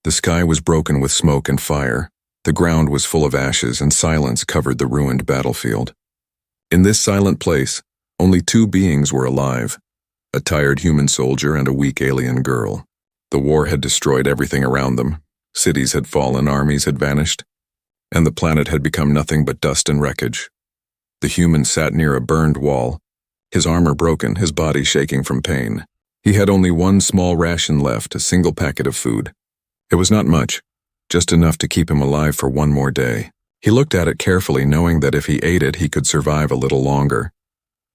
The sky was broken with smoke and fire. The ground was full of ashes and silence covered the ruined battlefield. In this silent place, only two beings were alive, a tired human soldier and a weak alien girl. The war had destroyed everything around them. Cities had fallen, armies had vanished, and the planet had become nothing but dust and wreckage. The human sat near a burned wall, his armor broken, his body shaking from pain. He had only one small ration left, a single packet of food. It was not much, just enough to keep him alive for one more day. He looked at it carefully, knowing that if he ate it, he could survive a little longer.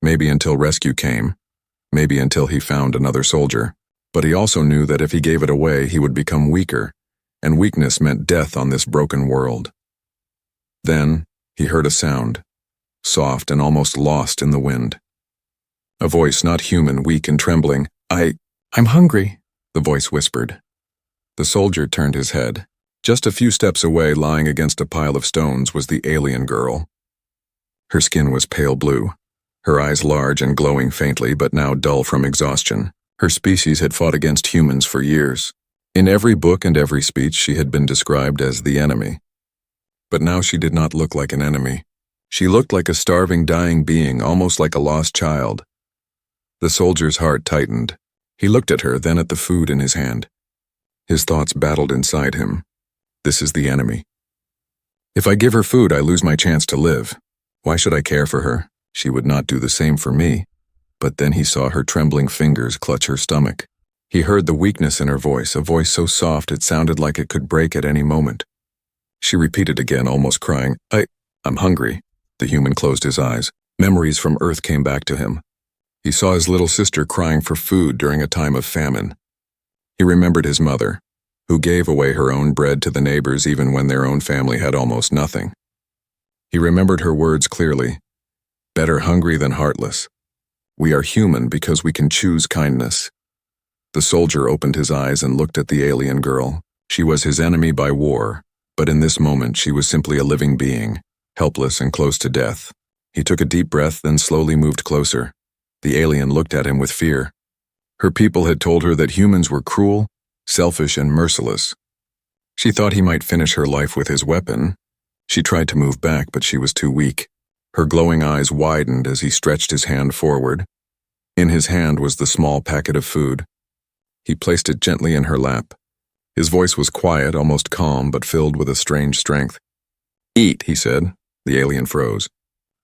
Maybe until rescue came, maybe until he found another soldier. But he also knew that if he gave it away, he would become weaker, and weakness meant death on this broken world. Then, he heard a sound, soft and almost lost in the wind. A voice, not human, weak and trembling. I'm hungry," the voice whispered. The soldier turned his head. Just a few steps away, lying against a pile of stones, was the alien girl. Her skin was pale blue, her eyes large and glowing faintly, but now dull from exhaustion. Her species had fought against humans for years. In every book and every speech, she had been described as the enemy. But now she did not look like an enemy. She looked like a starving, dying being, almost like a lost child. The soldier's heart tightened. He looked at her, then at the food in his hand. His thoughts battled inside him. This is the enemy. If I give her food, I lose my chance to live. Why should I care for her? She would not do the same for me. But then he saw her trembling fingers clutch her stomach. He heard the weakness in her voice, a voice so soft it sounded like it could break at any moment. She repeated again, almost crying, I'm hungry. The human closed his eyes. Memories from Earth came back to him. He saw his little sister crying for food during a time of famine. He remembered his mother, who gave away her own bread to the neighbors even when their own family had almost nothing. He remembered her words clearly. Better hungry than heartless. We are human because we can choose kindness. The soldier opened his eyes and looked at the alien girl. She was his enemy by war, but in this moment she was simply a living being, helpless and close to death. He took a deep breath, then slowly moved closer. The alien looked at him with fear. Her people had told her that humans were cruel, selfish, and merciless. She thought he might finish her life with his weapon. She tried to move back, but she was too weak. Her glowing eyes widened as he stretched his hand forward. In his hand was the small packet of food. He placed it gently in her lap. His voice was quiet, almost calm, but filled with a strange strength. Eat, he said. The alien froze.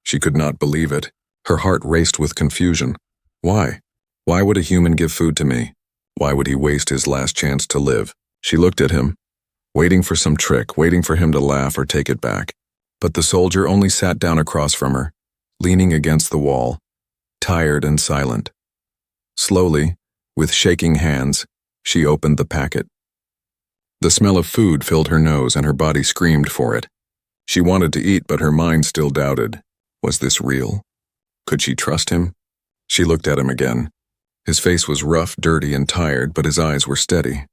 She could not believe it. Her heart raced with confusion. Why? Why would a human give food to me? Why would he waste his last chance to live? She looked at him, waiting for some trick, waiting for him to laugh or take it back. But the soldier only sat down across from her, leaning against the wall, tired and silent. Slowly, with shaking hands, she opened the packet. The smell of food filled her nose and her body screamed for it. She wanted to eat, but her mind still doubted. Was this real? Could she trust him? She looked at him again. His face was rough, dirty, and tired, but his eyes were steady.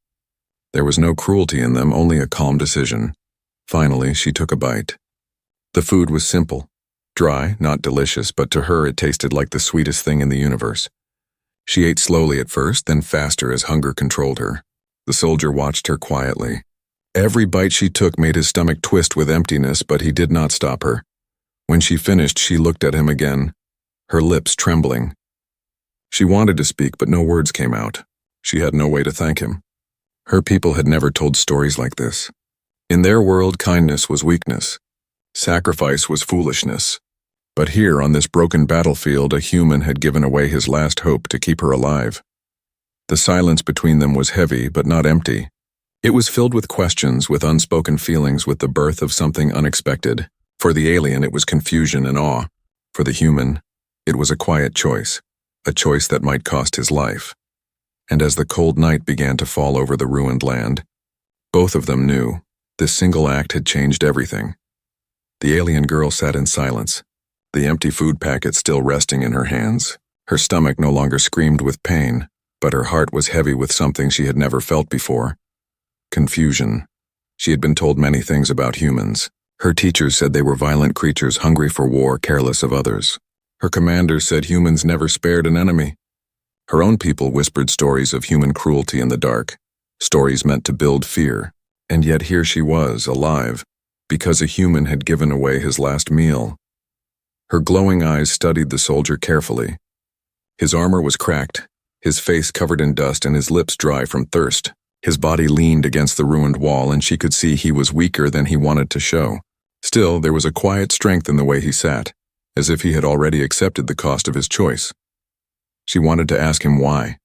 There was no cruelty in them, only a calm decision. Finally, she took a bite. The food was simple, dry, not delicious, but to her it tasted like the sweetest thing in the universe. She ate slowly at first, then faster as hunger controlled her. The soldier watched her quietly. Every bite she took made his stomach twist with emptiness, but he did not stop her. When she finished, she looked at him again, her lips trembling. She wanted to speak, but no words came out. She had no way to thank him. Her people had never told stories like this. In their world, kindness was weakness. Sacrifice was foolishness. But here, on this broken battlefield, a human had given away his last hope to keep her alive. The silence between them was heavy, but not empty. It was filled with questions, with unspoken feelings, with the birth of something unexpected. For the alien, it was confusion and awe. For the human, it was a quiet choice, a choice that might cost his life. And as the cold night began to fall over the ruined land, both of them knew this single act had changed everything. The alien girl sat in silence, the empty food packet still resting in her hands. Her stomach no longer screamed with pain, but her heart was heavy with something she had never felt before. Confusion. She had been told many things about humans. Her teachers said they were violent creatures hungry for war, careless of others. Her commanders said humans never spared an enemy. Her own people whispered stories of human cruelty in the dark, stories meant to build fear, And yet here she was, alive, because a human had given away his last meal. Her glowing eyes studied the soldier carefully. His armor was cracked, his face covered in dust and his lips dry from thirst. His body leaned against the ruined wall, and she could see he was weaker than he wanted to show. Still, there was a quiet strength in the way he sat, as if he had already accepted the cost of his choice. She wanted to ask him why.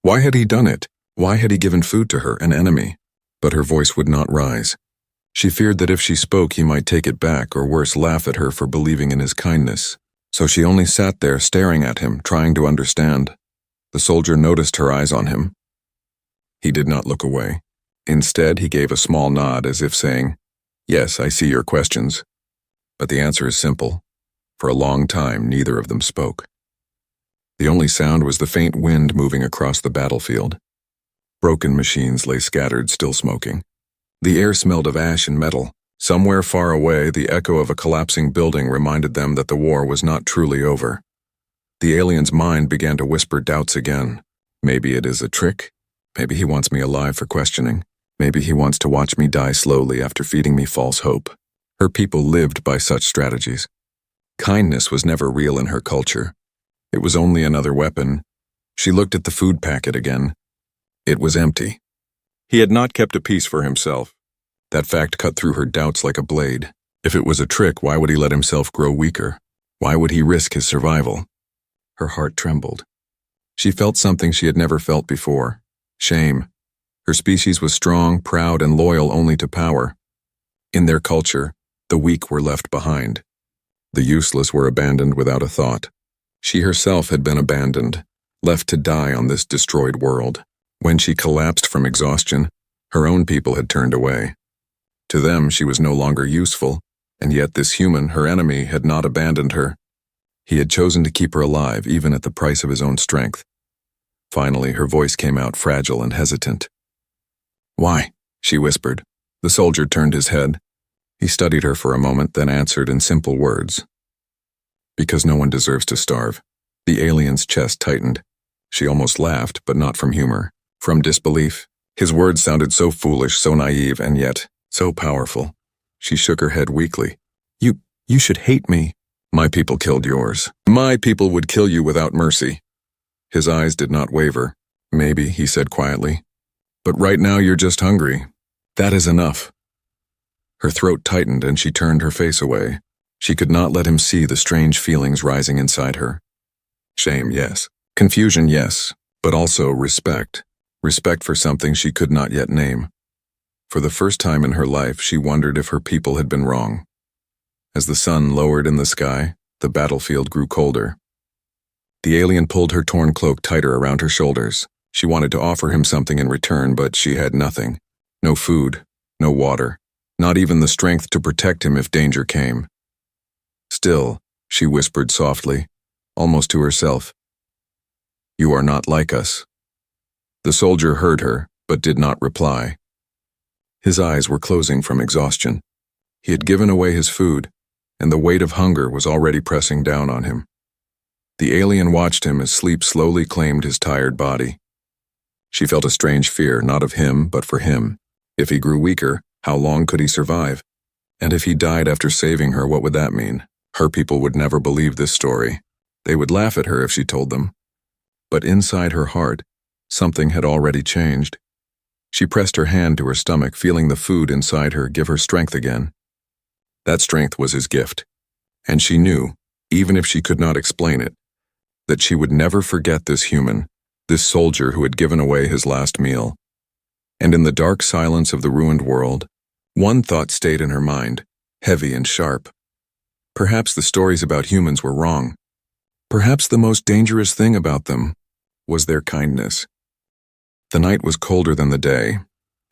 Why had he done it? Why had he given food to her, an enemy? But her voice would not rise. She feared that if she spoke, he might take it back, or worse, laugh at her for believing in his kindness. So she only sat there, staring at him, trying to understand. The soldier noticed her eyes on him. He did not look away. Instead, he gave a small nod, as if saying, "Yes, I see your questions." But the answer is simple. For a long time, neither of them spoke. The only sound was the faint wind moving across the battlefield. Broken machines lay scattered, still smoking. The air smelled of ash and metal. Somewhere far away, the echo of a collapsing building reminded them that the war was not truly over. The alien's mind began to whisper doubts again. Maybe it is a trick. Maybe he wants me alive for questioning. Maybe he wants to watch me die slowly after feeding me false hope. Her people lived by such strategies. Kindness was never real in her culture. It was only another weapon. She looked at the food packet again. It was empty. He had not kept a piece for himself. That fact cut through her doubts like a blade. If it was a trick, why would he let himself grow weaker? Why would he risk his survival? Her heart trembled. She felt something she had never felt before. Shame. Her species was strong, proud, and loyal only to power. In their culture, the weak were left behind. The useless were abandoned without a thought. She herself had been abandoned, left to die on this destroyed world. When she collapsed from exhaustion, her own people had turned away. To them, she was no longer useful, and yet this human, her enemy, had not abandoned her. He had chosen to keep her alive, even at the price of his own strength. Finally, her voice came out fragile and hesitant. "Why?" she whispered. The soldier turned his head. He studied her for a moment, then answered in simple words. "Because no one deserves to starve." The alien's chest tightened. She almost laughed, but not from humor. From disbelief. His words sounded so foolish, so naive, and yet so powerful. She shook her head weakly. You should hate me." "My people killed yours. My people would kill you without mercy." His eyes did not waver. "Maybe," he said quietly. "But right now you're just hungry. That is enough." Her throat tightened and she turned her face away. She could not let him see the strange feelings rising inside her. Shame, yes. Confusion, yes. But also respect. Respect for something she could not yet name. For the first time in her life, she wondered if her people had been wrong. As the sun lowered in the sky, the battlefield grew colder. The alien pulled her torn cloak tighter around her shoulders. She wanted to offer him something in return, but she had nothing. No food, no water, not even the strength to protect him if danger came. "Still," she whispered softly, almost to herself, "you are not like us." The soldier heard her, but did not reply. His eyes were closing from exhaustion. He had given away his food, and the weight of hunger was already pressing down on him. The alien watched him as sleep slowly claimed his tired body. She felt a strange fear, not of him, but for him. If he grew weaker, how long could he survive? And if he died after saving her, what would that mean? Her people would never believe this story. They would laugh at her if she told them. But inside her heart, something had already changed. She pressed her hand to her stomach, feeling the food inside her give her strength again. That strength was his gift. And she knew, even if she could not explain it, that she would never forget this human, this soldier who had given away his last meal. And in the dark silence of the ruined world, one thought stayed in her mind, heavy and sharp. Perhaps the stories about humans were wrong. Perhaps the most dangerous thing about them was their kindness. The night was colder than the day,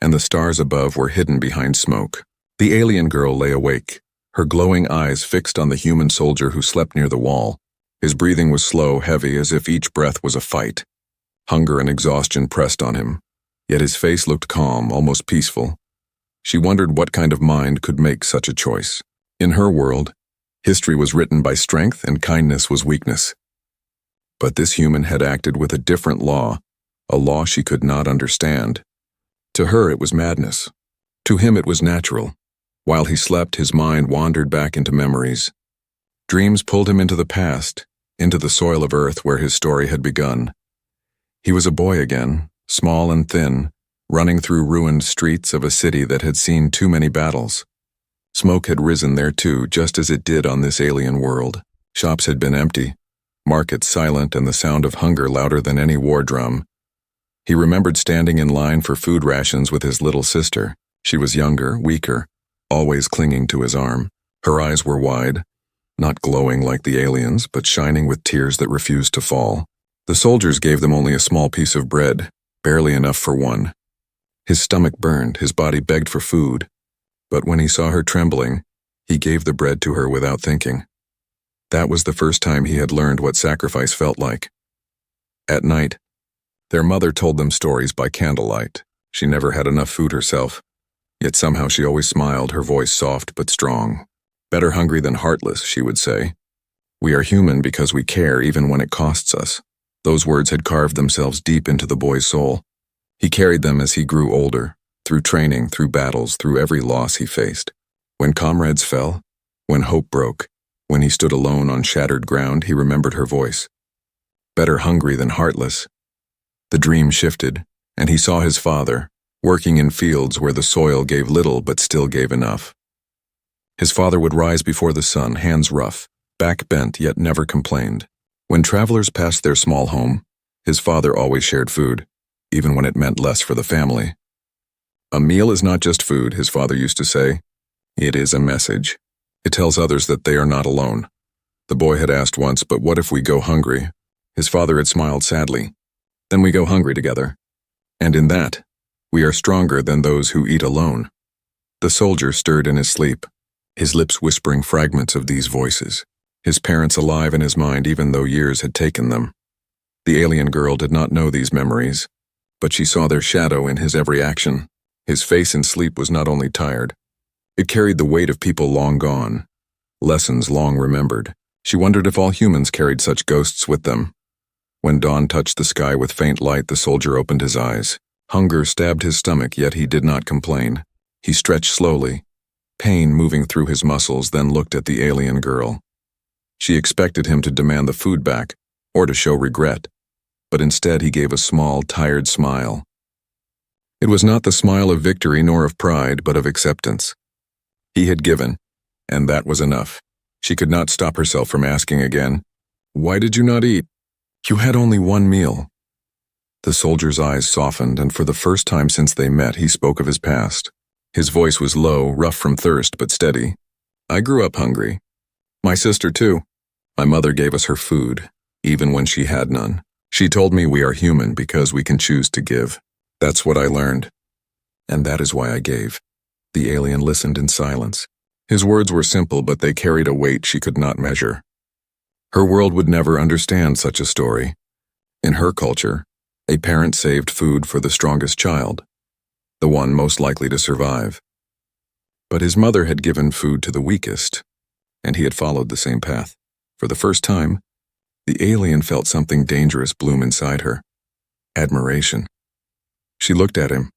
and the stars above were hidden behind smoke. The alien girl lay awake, her glowing eyes fixed on the human soldier who slept near the wall. His breathing was slow, heavy, as if each breath was a fight. Hunger and exhaustion pressed on him, yet his face looked calm, almost peaceful. She wondered what kind of mind could make such a choice. In her world, history was written by strength and kindness was weakness. But this human had acted with a different law, a law she could not understand. To her it was madness, To him it was natural. While he slept, his mind wandered back into memories. Dreams pulled him into the past, into the soil of Earth where his story had begun. He was a boy again, small and thin, running through ruined streets of a city that had seen too many battles. Smoke had risen there too, just as it did on this alien world. Shops had been empty, markets silent, and the sound of hunger louder than any war drum. He remembered standing in line for food rations with his little sister. She was younger, weaker, always clinging to his arm. Her eyes were wide, not glowing like the aliens, but shining with tears that refused to fall. The soldiers gave them only a small piece of bread, barely enough for one. His stomach burned, his body begged for food. But when he saw her trembling, he gave the bread to her without thinking. That was the first time he had learned what sacrifice felt like. At night, their mother told them stories by candlelight. She never had enough food herself, yet somehow she always smiled, her voice soft but strong. Better hungry than heartless, she would say. We are human because we care even when it costs us. Those words had carved themselves deep into the boy's soul. He carried them as he grew older, through training, through battles, through every loss he faced. When comrades fell, when hope broke, when he stood alone on shattered ground, he remembered her voice. Better hungry than heartless. The dream shifted, and he saw his father, working in fields where the soil gave little but still gave enough. His father would rise before the sun, hands rough, back bent, yet never complained. When travelers passed their small home, his father always shared food, even when it meant less for the family. A meal is not just food, his father used to say. It is a message. It tells others that they are not alone. The boy had asked once, but what if we go hungry? His father had smiled sadly. Then we go hungry together. And in that, we are stronger than those who eat alone. The soldier stirred in his sleep, his lips whispering fragments of these voices, his parents alive in his mind even though years had taken them. The alien girl did not know these memories, but she saw their shadow in his every action. His face in sleep was not only tired, it carried the weight of people long gone, lessons long remembered. She wondered if all humans carried such ghosts with them. When dawn touched the sky with faint light, the soldier opened his eyes. Hunger stabbed his stomach, yet he did not complain. He stretched slowly, pain moving through his muscles, then looked at the alien girl. She expected him to demand the food back, or to show regret, but instead he gave a small, tired smile. It was not the smile of victory nor of pride, but of acceptance. He had given, and that was enough. She could not stop herself from asking again, "Why did you not eat? You had only one meal." The soldier's eyes softened, and for the first time since they met, he spoke of his past. His voice was low, rough from thirst, but steady. "I grew up hungry. My sister too. My mother gave us her food, even when she had none. She told me we are human because we can choose to give. That's what I learned. And that is why I gave." The alien listened in silence. His words were simple, but they carried a weight she could not measure. Her world would never understand such a story. In her culture, a parent saved food for the strongest child, the one most likely to survive. But his mother had given food to the weakest, and he had followed the same path. For the first time, the alien felt something dangerous bloom inside her. Admiration. She looked at him,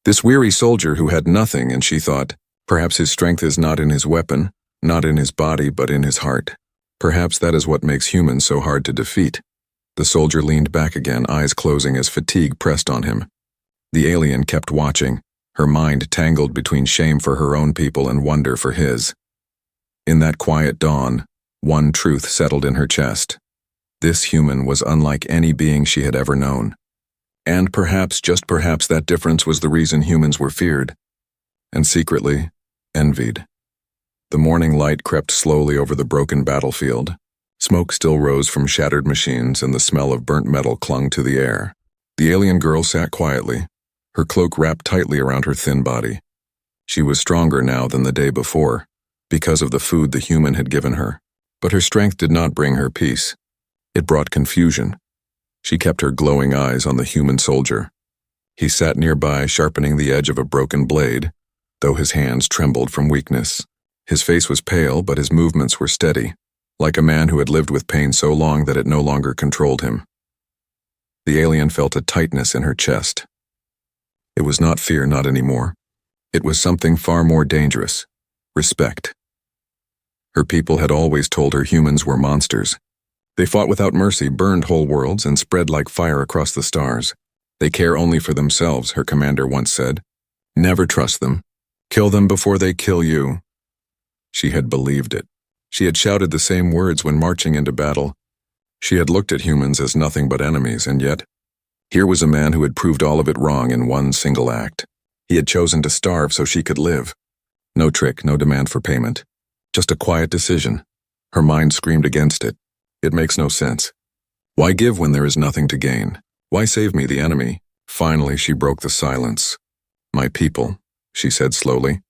this weary soldier who had nothing, and she thought, perhaps his strength is not in his weapon, not in his body, but in his heart. Perhaps that is what makes humans so hard to defeat. The soldier leaned back again, eyes closing as fatigue pressed on him. The alien kept watching, her mind tangled between shame for her own people and wonder for his. In that quiet dawn, one truth settled in her chest. This human was unlike any being she had ever known. And perhaps, just perhaps, that difference was the reason humans were feared, and secretly, envied. The morning light crept slowly over the broken battlefield. Smoke still rose from shattered machines, and the smell of burnt metal clung to the air. The alien girl sat quietly, her cloak wrapped tightly around her thin body. She was stronger now than the day before, because of the food the human had given her. But her strength did not bring her peace. It brought confusion. She kept her glowing eyes on the human soldier. He sat nearby, sharpening the edge of a broken blade, though his hands trembled from weakness. His face was pale, but his movements were steady, like a man who had lived with pain so long that it no longer controlled him. The alien felt a tightness in her chest. It was not fear, not anymore. It was something far more dangerous: respect. Her people had always told her humans were monsters. They fought without mercy, burned whole worlds, and spread like fire across the stars. They care only for themselves, her commander once said. Never trust them. Kill them before they kill you. She had believed it. She had shouted the same words when marching into battle. She had looked at humans as nothing but enemies, and yet, here was a man who had proved all of it wrong in one single act. He had chosen to starve so she could live. No trick, no demand for payment. Just a quiet decision. Her mind screamed against it. It makes no sense. Why give when there is nothing to gain? Why save me, the enemy? Finally, she broke the silence. My people, she said slowly,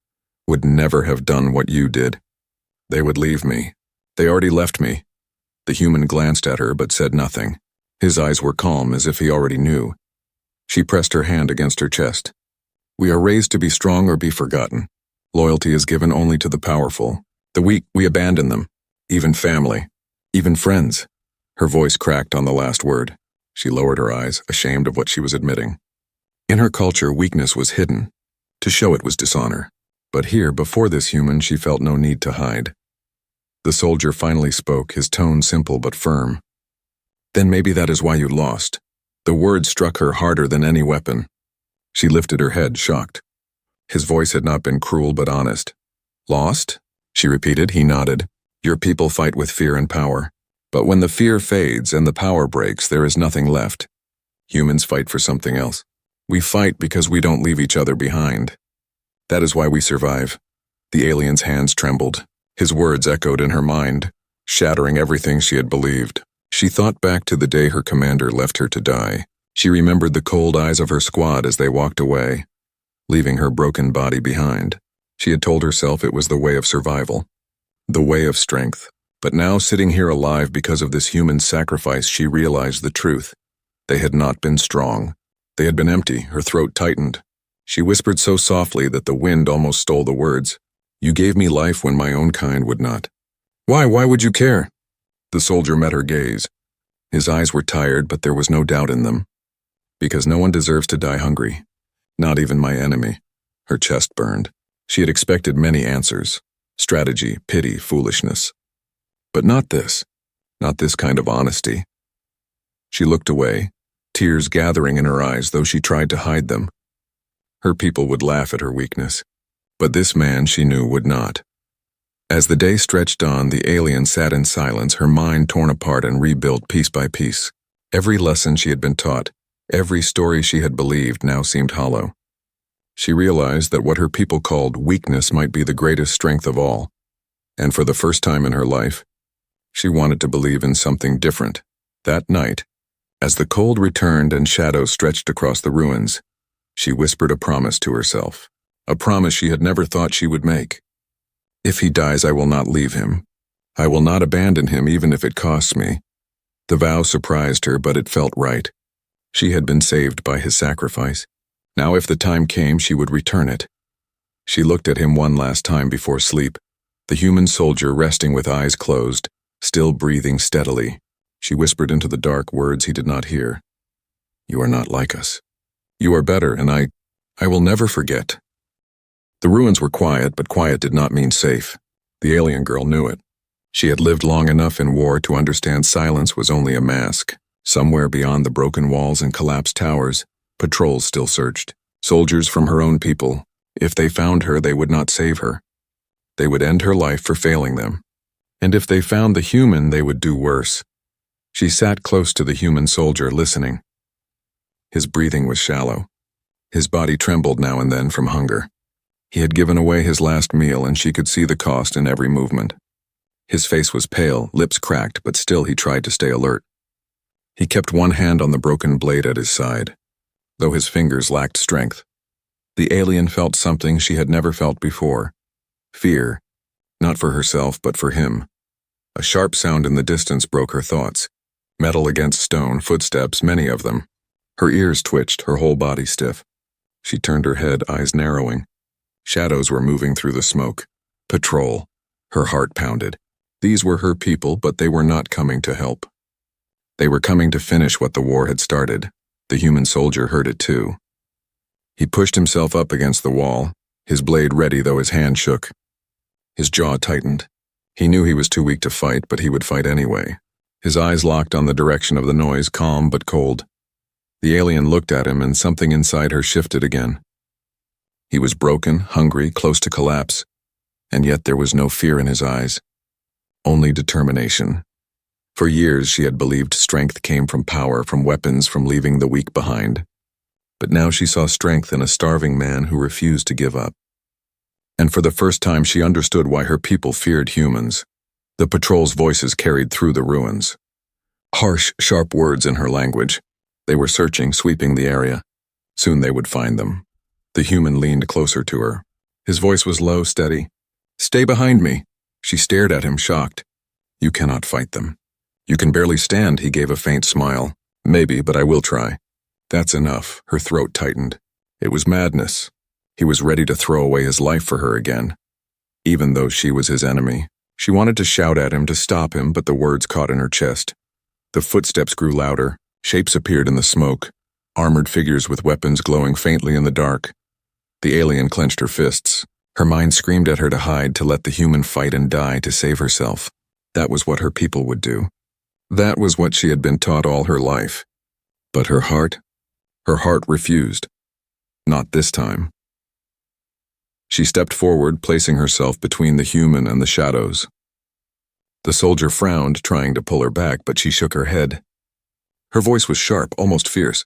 would never have done what you did. They would leave me. They already left me. The human glanced at her but said nothing. His eyes were calm, as if he already knew. She pressed her hand against her chest. We are raised to be strong or be forgotten. Loyalty is given only to the powerful. The weak, we abandon them. Even family. Even friends. Her voice cracked on the last word. She lowered her eyes, ashamed of what she was admitting. In her culture, weakness was hidden. To show it was dishonor. But here, before this human, she felt no need to hide. The soldier finally spoke, his tone simple but firm. Then maybe that is why you lost. The word struck her harder than any weapon. She lifted her head, shocked. His voice had not been cruel but honest. Lost? She repeated. He nodded. Your people fight with fear and power. But when the fear fades and the power breaks, there is nothing left. Humans fight for something else. We fight because we don't leave each other behind. That is why we survive. The alien's hands trembled. His words echoed in her mind, shattering everything she had believed. She thought back to the day her commander left her to die. She remembered the cold eyes of her squad as they walked away, leaving her broken body behind. She had told herself it was the way of survival, the way of strength. But now, sitting here alive because of this human sacrifice, she realized the truth. They had not been strong. They had been empty. Her throat tightened. She whispered so softly that the wind almost stole the words. You gave me life when my own kind would not. Why would you care? The soldier met her gaze. His eyes were tired, but there was no doubt in them. Because no one deserves to die hungry. Not even my enemy. Her chest burned. She had expected many answers. Strategy, pity, foolishness. But not this. Not this kind of honesty. She looked away, tears gathering in her eyes, though she tried to hide them. Her people would laugh at her weakness. But this man, she knew, would not. As the day stretched on, the alien sat in silence, her mind torn apart and rebuilt piece by piece. Every lesson she had been taught, every story she had believed now seemed hollow. She realized that what her people called weakness might be the greatest strength of all. And for the first time in her life, she wanted to believe in something different. That night, as the cold returned and shadows stretched across the ruins, she whispered a promise to herself. A promise she had never thought she would make. If he dies, I will not leave him. I will not abandon him even if it costs me. The vow surprised her, but it felt right. She had been saved by his sacrifice. Now if the time came, she would return it. She looked at him one last time before sleep, the human soldier resting with eyes closed, still breathing steadily. She whispered into the dark words he did not hear. You are not like us. You are better, and I will never forget. The ruins were quiet, but quiet did not mean safe. The alien girl knew it. She had lived long enough in war to understand silence was only a mask. Somewhere beyond the broken walls and collapsed towers, patrols still searched. Soldiers from her own people. If they found her, they would not save her. They would end her life for failing them. And if they found the human, they would do worse. She sat close to the human soldier, listening. His breathing was shallow. His body trembled now and then from hunger. He had given away his last meal, and she could see the cost in every movement. His face was pale, lips cracked, but still he tried to stay alert. He kept one hand on the broken blade at his side, though his fingers lacked strength. The alien felt something she had never felt before. Fear, not for herself, but for him. A sharp sound in the distance broke her thoughts. Metal against stone, footsteps, many of them. Her ears twitched, her whole body stiff. She turned her head, eyes narrowing. Shadows were moving through the smoke. Patrol. Her heart pounded. These were her people, but they were not coming to help. They were coming to finish what the war had started. The human soldier heard it too. He pushed himself up against the wall, his blade ready though his hand shook. His jaw tightened. He knew he was too weak to fight, but he would fight anyway. His eyes locked on the direction of the noise, calm but cold. The alien looked at him, and something inside her shifted again. He was broken, hungry, close to collapse, and yet there was no fear in his eyes. Only determination. For years she had believed strength came from power, from weapons, from leaving the weak behind. But now she saw strength in a starving man who refused to give up. And for the first time she understood why her people feared humans. The patrol's voices carried through the ruins. Harsh, sharp words in her language. They were searching, sweeping the area. Soon they would find them. The human leaned closer to her. His voice was low, steady. "Stay behind me." She stared at him, shocked. "You cannot fight them." "You can barely stand," he gave a faint smile. "Maybe, but I will try." "That's enough." Her throat tightened. It was madness. He was ready to throw away his life for her again. Even though she was his enemy. She wanted to shout at him, to stop him, but the words caught in her chest. The footsteps grew louder. Shapes appeared in the smoke. Armored figures with weapons glowing faintly in the dark. The alien clenched her fists. Her mind screamed at her to hide, to let the human fight and die to save herself. That was what her people would do. That was what she had been taught all her life. But her heart refused. Not this time. She stepped forward, placing herself between the human and the shadows. The soldier frowned, trying to pull her back, but she shook her head. Her voice was sharp, almost fierce.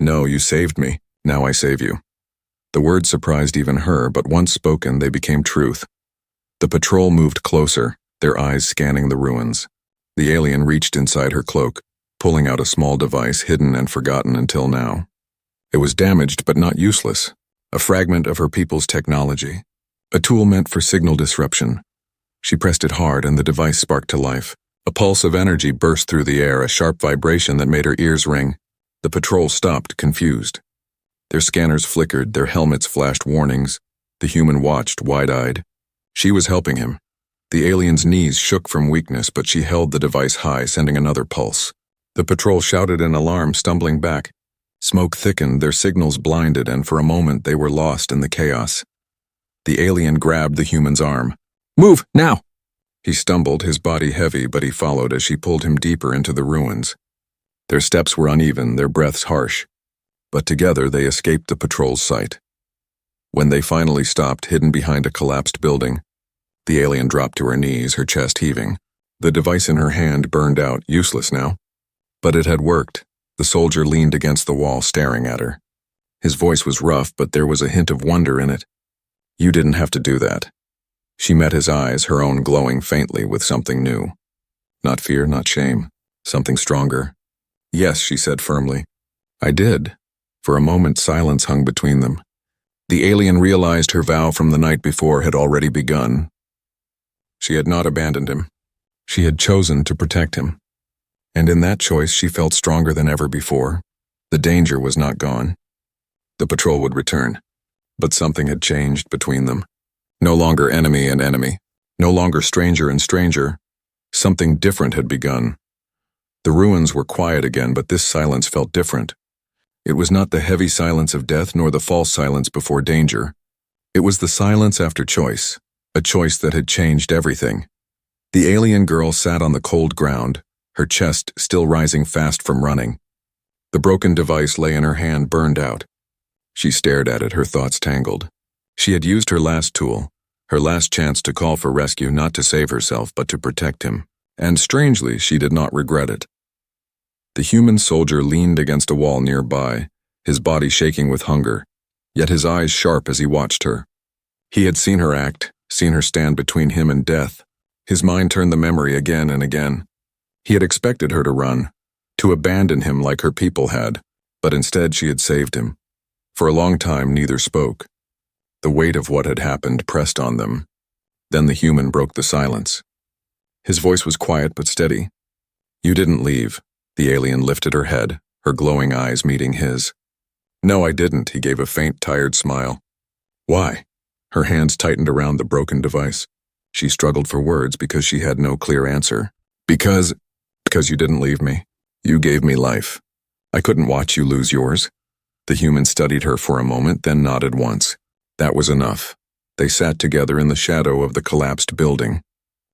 "No, you saved me. Now I save you." The words surprised even her, but once spoken, they became truth. The patrol moved closer, their eyes scanning the ruins. The alien reached inside her cloak, pulling out a small device hidden and forgotten until now. It was damaged but not useless, a fragment of her people's technology, a tool meant for signal disruption. She pressed it hard and the device sparked to life. A pulse of energy burst through the air, a sharp vibration that made her ears ring. The patrol stopped, confused. Their scanners flickered, their helmets flashed warnings. The human watched, wide-eyed. She was helping him. The alien's knees shook from weakness, but she held the device high, sending another pulse. The patrol shouted in alarm, stumbling back. Smoke thickened, their signals blinded, and for a moment they were lost in the chaos. The alien grabbed the human's arm. "Move, now!" He stumbled, his body heavy, but he followed as she pulled him deeper into the ruins. Their steps were uneven, their breaths harsh. But together they escaped the patrol's sight. When they finally stopped, hidden behind a collapsed building, the alien dropped to her knees, her chest heaving. The device in her hand burned out, useless now. But it had worked. The soldier leaned against the wall, staring at her. His voice was rough, but there was a hint of wonder in it. "You didn't have to do that." She met his eyes, her own glowing faintly with something new. Not fear, not shame. Something stronger. "Yes," she said firmly. "I did." For a moment, silence hung between them. The alien realized her vow from the night before had already begun. She had not abandoned him. She had chosen to protect him. And in that choice, she felt stronger than ever before. The danger was not gone. The patrol would return. But something had changed between them. No longer enemy and enemy. No longer stranger and stranger. Something different had begun. The ruins were quiet again, but this silence felt different. It was not the heavy silence of death nor the false silence before danger. It was the silence after choice, a choice that had changed everything. The alien girl sat on the cold ground, her chest still rising fast from running. The broken device lay in her hand, burned out. She stared at it, her thoughts tangled. She had used her last tool, her last chance to call for rescue, not to save herself, but to protect him. And strangely, she did not regret it. The human soldier leaned against a wall nearby, his body shaking with hunger, yet his eyes sharp as he watched her. He had seen her act, seen her stand between him and death. His mind turned the memory again and again. He had expected her to run, to abandon him like her people had, but instead she had saved him. For a long time, neither spoke. The weight of what had happened pressed on them. Then the human broke the silence. His voice was quiet but steady. "You didn't leave." The alien lifted her head, her glowing eyes meeting his. "No, I didn't," he gave a faint, tired smile. "Why?" Her hands tightened around the broken device. She struggled for words because she had no clear answer. Because you didn't leave me. You gave me life. I couldn't watch you lose yours." The human studied her for a moment, then nodded once. That was enough. They sat together in the shadow of the collapsed building.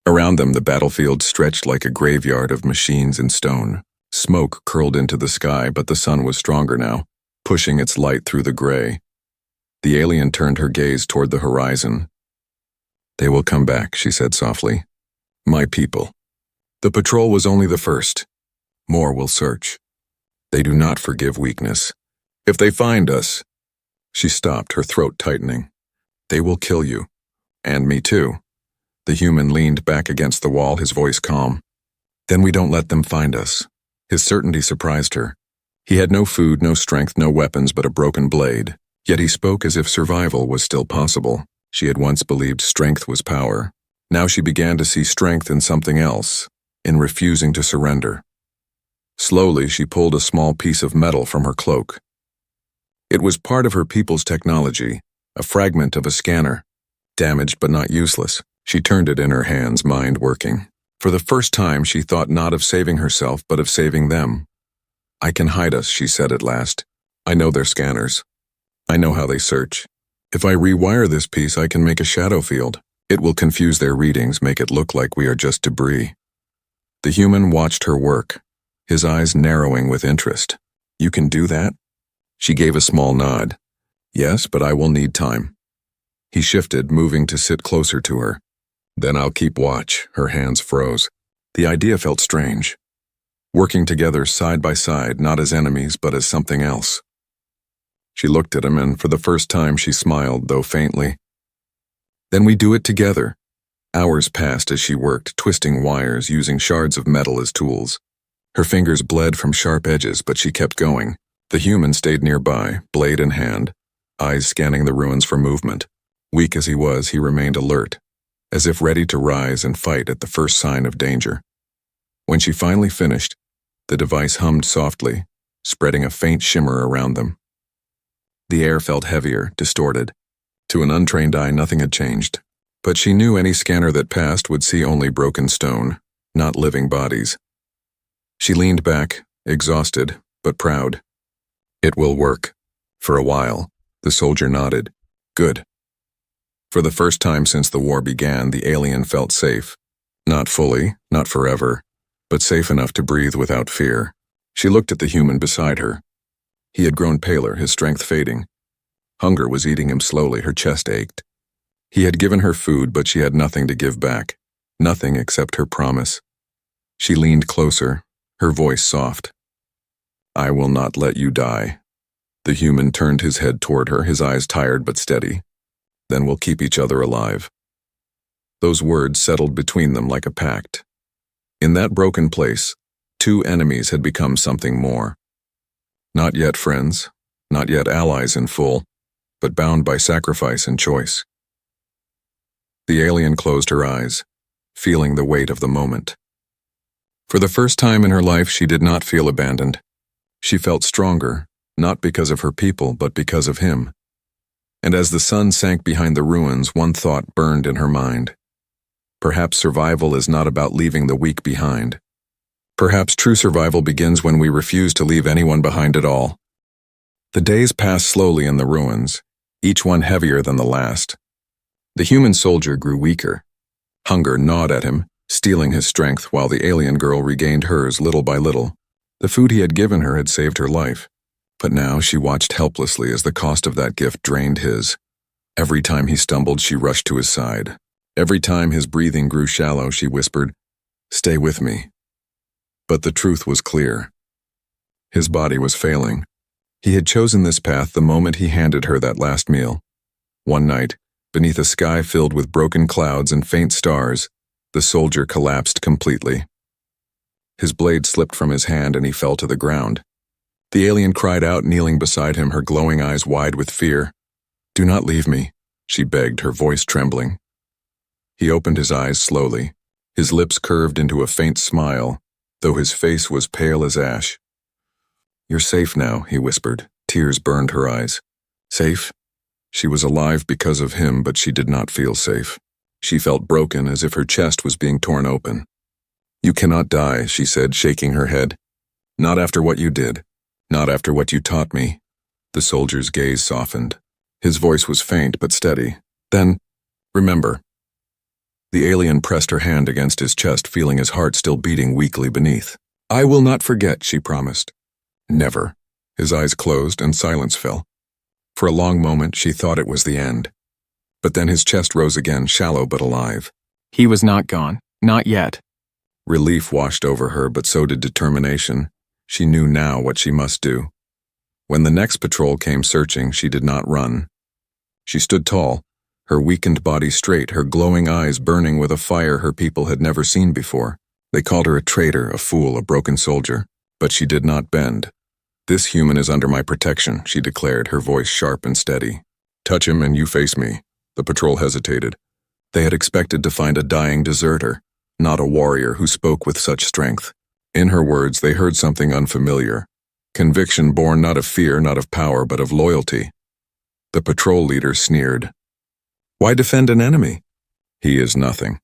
Around them, the battlefield stretched like a graveyard of machines and stone. Smoke curled into the sky, but the sun was stronger now, pushing its light through the gray. The alien turned her gaze toward the horizon. "They will come back," she said softly. "My people. The patrol was only the first. More will search. They do not forgive weakness. If they find us—" She stopped, her throat tightening. "They will kill you. And me too." The human leaned back against the wall, his voice calm. "Then we don't let them find us." His certainty surprised her. He had no food, no strength, no weapons but a broken blade. Yet he spoke as if survival was still possible. She had once believed strength was power. Now she began to see strength in something else, in refusing to surrender. Slowly, she pulled a small piece of metal from her cloak. It was part of her people's technology, a fragment of a scanner, damaged but not useless. She turned it in her hands, mind working. For the first time, she thought not of saving herself, but of saving them. "I can hide us," she said at last. "I know their scanners. I know how they search. If I rewire this piece, I can make a shadow field. It will confuse their readings, make it look like we are just debris." The human watched her work, his eyes narrowing with interest. "You can do that?" She gave a small nod. "Yes, but I will need time." He shifted, moving to sit closer to her. "Then I'll keep watch." Her hands froze. The idea felt strange. Working together side by side, not as enemies, but as something else. She looked at him, and for the first time she smiled, though faintly. "Then we do it together." Hours passed as she worked, twisting wires, using shards of metal as tools. Her fingers bled from sharp edges, but she kept going. The human stayed nearby, blade in hand, eyes scanning the ruins for movement. Weak as he was, he remained alert, as if ready to rise and fight at the first sign of danger. When she finally finished, the device hummed softly, spreading a faint shimmer around them. The air felt heavier, distorted. To an untrained eye, nothing had changed. But she knew any scanner that passed would see only broken stone, not living bodies. She leaned back, exhausted, but proud. "It will work." For a while, the soldier nodded. "Good." For the first time since the war began, the alien felt safe. Not fully, not forever, but safe enough to breathe without fear. She looked at the human beside her. He had grown paler, his strength fading. Hunger was eating him slowly, her chest ached. He had given her food, but she had nothing to give back. Nothing except her promise. She leaned closer, her voice soft. "I will not let you die." The human turned his head toward her, his eyes tired but steady. "Then we'll keep each other alive." Those words settled between them like a pact. In that broken place, two enemies had become something more. Not yet friends, not yet allies in full, but bound by sacrifice and choice. The alien closed her eyes, feeling the weight of the moment. For the first time in her life, she did not feel abandoned. She felt stronger, not because of her people, but because of him. And as the sun sank behind the ruins, one thought burned in her mind. Perhaps survival is not about leaving the weak behind. Perhaps true survival begins when we refuse to leave anyone behind at all. The days passed slowly in the ruins, each one heavier than the last. The human soldier grew weaker. Hunger gnawed at him, stealing his strength, while the alien girl regained hers little by little. The food he had given her had saved her life, but now she watched helplessly as the cost of that gift drained his. Every time he stumbled, she rushed to his side. Every time his breathing grew shallow, she whispered, "Stay with me." But the truth was clear. His body was failing. He had chosen this path the moment he handed her that last meal. One night, beneath a sky filled with broken clouds and faint stars, the soldier collapsed completely. His blade slipped from his hand and he fell to the ground. The alien cried out, kneeling beside him, her glowing eyes wide with fear. "Do not leave me," she begged, her voice trembling. He opened his eyes slowly, his lips curved into a faint smile, though his face was pale as ash. "You're safe now," he whispered. Tears burned her eyes. Safe? She was alive because of him, but she did not feel safe. She felt broken, as if her chest was being torn open. "You cannot die," she said, shaking her head. "Not after what you did. Not after what you taught me." The soldier's gaze softened. His voice was faint but steady. Then, remember. The alien pressed her hand against his chest, feeling his heart still beating weakly beneath. I will not forget, she promised. Never. His eyes closed and silence fell. For a long moment, she thought it was the end. But then his chest rose again, shallow but alive. He was not gone. Not yet. Relief washed over her, but so did determination. She knew now what she must do. When the next patrol came searching, she did not run. She stood tall, her weakened body straight, her glowing eyes burning with a fire her people had never seen before. They called her a traitor, a fool, a broken soldier. But she did not bend. This human is under my protection, she declared, her voice sharp and steady. Touch him and you face me. The patrol hesitated. They had expected to find a dying deserter, not a warrior who spoke with such strength. In her words, they heard something unfamiliar. Conviction born not of fear, not of power, but of loyalty. The patrol leader sneered. Why defend an enemy? He is nothing.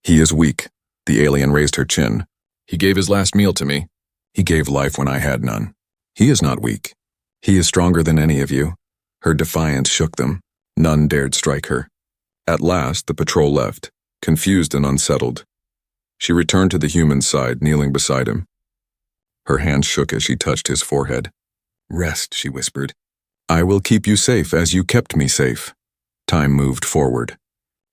He is weak. The alien raised her chin. He gave his last meal to me. He gave life when I had none. He is not weak. He is stronger than any of you. Her defiance shook them. None dared strike her. At last, the patrol left, confused and unsettled. She returned to the human's side, kneeling beside him. Her hand shook as she touched his forehead. Rest, she whispered. I will keep you safe as you kept me safe. Time moved forward.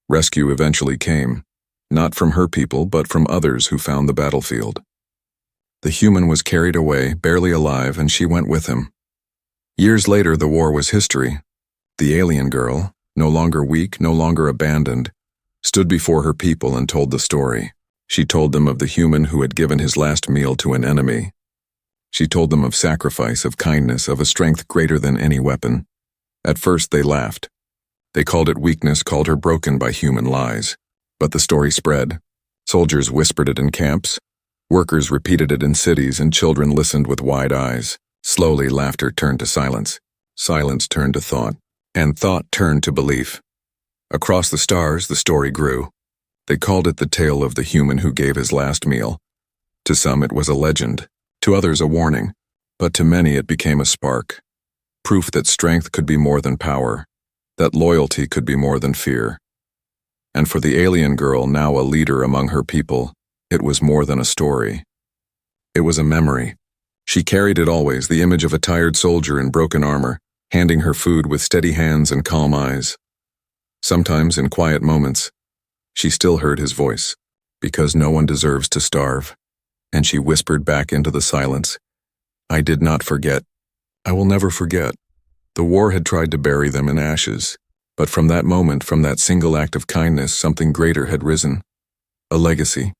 Rescue eventually came, not from her people, but from others who found the battlefield. The human was carried away, barely alive, and she went with him. Years later, the war was history. The alien girl, no longer weak, no longer abandoned, stood before her people and told the story. She told them of the human who had given his last meal to an enemy. She told them of sacrifice, of kindness, of a strength greater than any weapon. At first they laughed. They called it weakness, called her broken by human lies. But the story spread. Soldiers whispered it in camps. Workers repeated it in cities, and children listened with wide eyes. Slowly, laughter turned to silence. Silence turned to thought. And thought turned to belief. Across the stars, the story grew. They called it the tale of the human who gave his last meal. To some it was a legend, to others a warning, but to many it became a spark. Proof that strength could be more than power, that loyalty could be more than fear. And for the alien girl, now a leader among her people, it was more than a story. It was a memory. She carried it always, the image of a tired soldier in broken armor, handing her food with steady hands and calm eyes. Sometimes, in quiet moments, she still heard his voice, because no one deserves to starve, and she whispered back into the silence, I did not forget. I will never forget. The war had tried to bury them in ashes, but from that moment, from that single act of kindness, something greater had risen. A legacy,